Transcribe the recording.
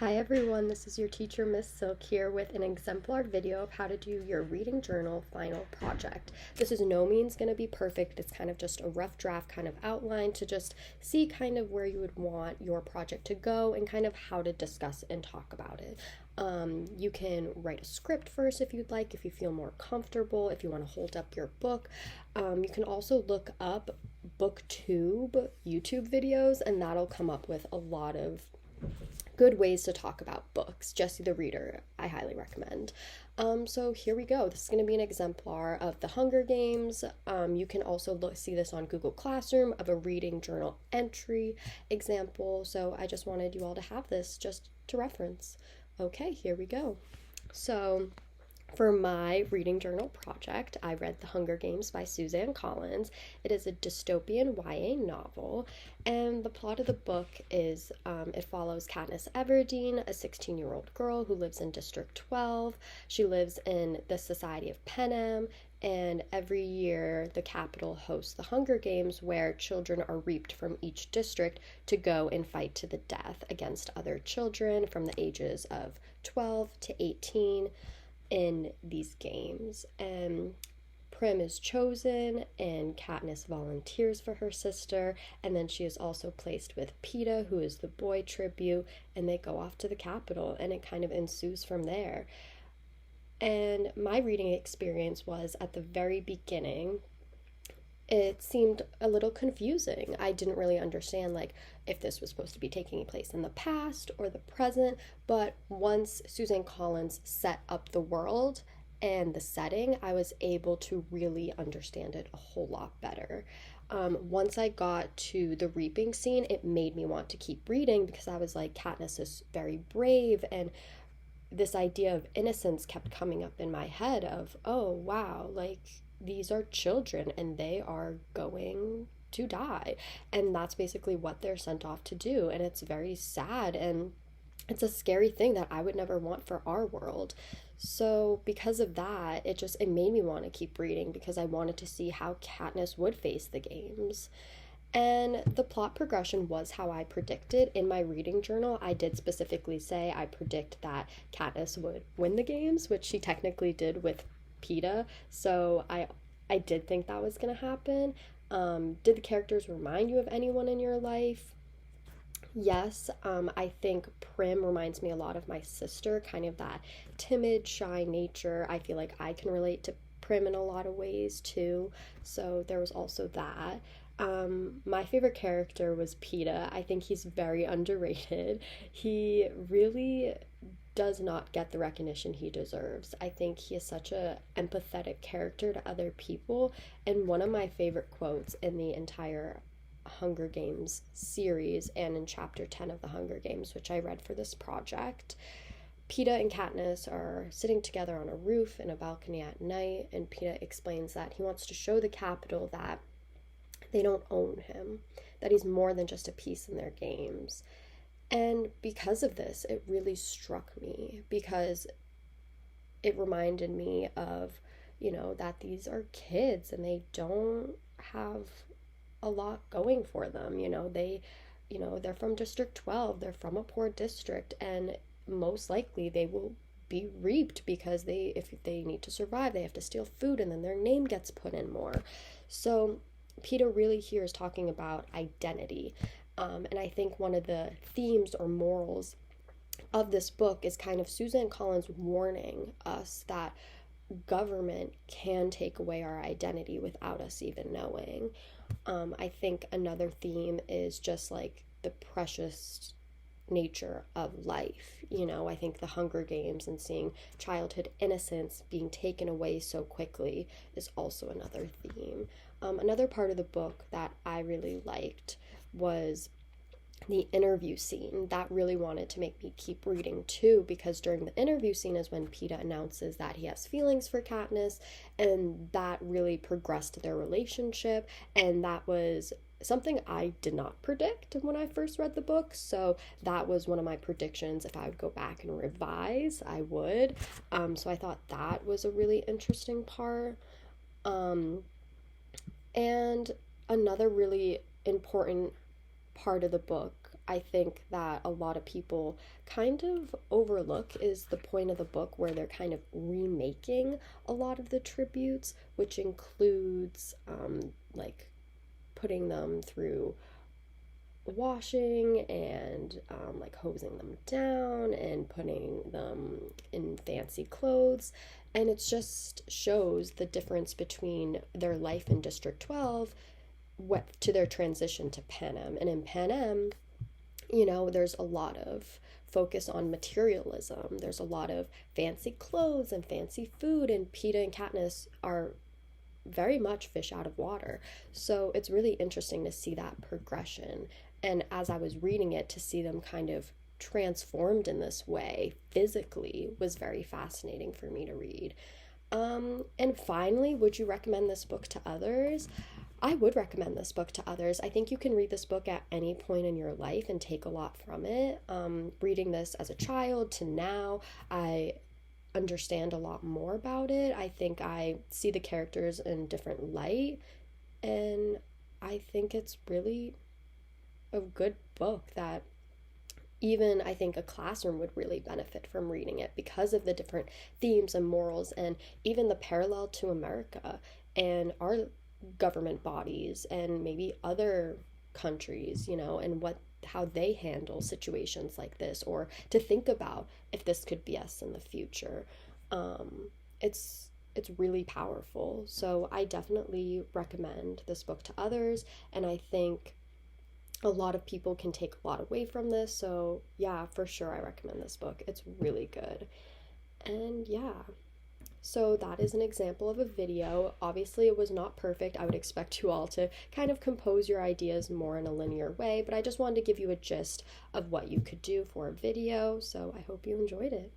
Hi everyone, this is your teacher Miss Silk here with an exemplar video of how to do your reading journal final project. This is no means going to be perfect. It's kind of just a rough draft kind of outline to just see kind of where you would want your project to go and kind of how to discuss and talk about it. You can write a script first if you'd like, if you feel more comfortable, if you want to hold up your book. You can also look up BookTube YouTube videos and that'll come up with a lot of good ways to talk about books. Jessie the Reader, I highly recommend. So here we go. This is going to be an exemplar of The Hunger Games. You can also see this on Google Classroom of a reading journal entry example. So I just wanted you all to have this just to reference. Okay, here we go. So for my reading journal project, I read The Hunger Games by Suzanne Collins. It is a dystopian YA novel, and the plot of the book is it follows Katniss Everdeen, a 16-year-old girl who lives in District 12. She lives in the Society of Panem, and every year the capital hosts the Hunger Games, where children are reaped from each district to go and fight to the death against other children from the ages of 12 to 18 in these games. And Prim is chosen and Katniss volunteers for her sister, and then she is also placed with Peeta, who is the boy tribute, and they go off to the capital, and it kind of ensues from there. And my reading experience was at the very beginning, it seemed a little confusing. I didn't really understand if this was supposed to be taking place in the past or the present, but once Suzanne Collins set up the world and the setting, I was able to really understand it a whole lot better. Once I got to the reaping scene, it made me want to keep reading because I was like, Katniss is very brave, and this idea of innocence kept coming up in my head of, oh wow, these are children and they are going to die, and that's basically what they're sent off to do, and it's very sad and it's a scary thing that I would never want for our world. So because of that, it made me want to keep reading because I wanted to see how Katniss would face the games. And the plot progression was how I predicted. In my reading journal, I did specifically say I predict that Katniss would win the games, which she technically did with Peeta. So I did think that was going to happen. Did the characters remind you of anyone in your life? Yes, I think Prim reminds me a lot of my sister, kind of that timid, shy nature. I feel like I can relate to Prim in a lot of ways too. So there was also that. My favorite character was Peeta. I think he's very underrated. He really does not get the recognition he deserves. I think he is such a empathetic character to other people, and one of my favorite quotes in the entire Hunger Games series and in chapter 10 of the Hunger Games, which I read for this project, Peeta and Katniss are sitting together on a roof in a balcony at night, and Peeta explains that he wants to show the capital that they don't own him, that he's more than just a piece in their games. And because of this, it really struck me because it reminded me of, that these are kids and they don't have a lot going for them. They're from District 12, they're from a poor district, and most likely they will be reaped because if they need to survive, they have to steal food, and then their name gets put in more. So Peeta really here is talking about identity. And I think one of the themes or morals of this book is kind of Suzanne Collins warning us that government can take away our identity without us even knowing. I think another theme is just the precious nature of life. I think the Hunger Games and seeing childhood innocence being taken away so quickly is also another theme. Another part of the book that I really liked was the interview scene. That really wanted to make me keep reading too, because during the interview scene is when Peeta announces that he has feelings for Katniss, and that really progressed their relationship, and that was something I did not predict when I first read the book. So that was one of my predictions. If I would go back and revise, I would. So I thought that was a really interesting part. And another really important part of the book I think that a lot of people kind of overlook is the point of the book where they're kind of remaking a lot of the tributes, which includes like putting them through washing and like hosing them down and putting them in fancy clothes. And it just shows the difference between their life in District 12 to their transition to Panem. And in Panem, there's a lot of focus on materialism. There's a lot of fancy clothes and fancy food, and Peeta and Katniss are very much fish out of water. So it's really interesting to see that progression. And as I was reading it, to see them kind of transformed in this way physically was very fascinating for me to read. And finally, would you recommend this book to others? I would recommend this book to others. I think you can read this book at any point in your life and take a lot from it. Reading this as a child to now, I understand a lot more about it. I think I see the characters in different light, and I think it's really a good book that even I think a classroom would really benefit from reading it because of the different themes and morals, and even the parallel to America and our government bodies and maybe other countries, and how they handle situations like this, or to think about if this could be us in the future. It's really powerful. So I definitely recommend this book to others, and I think a lot of people can take a lot away from this. So yeah, for sure I recommend this book. It's really good. And yeah, so that is an example of a video. Obviously, it was not perfect. I would expect you all to kind of compose your ideas more in a linear way, but I just wanted to give you a gist of what you could do for a video. So I hope you enjoyed it.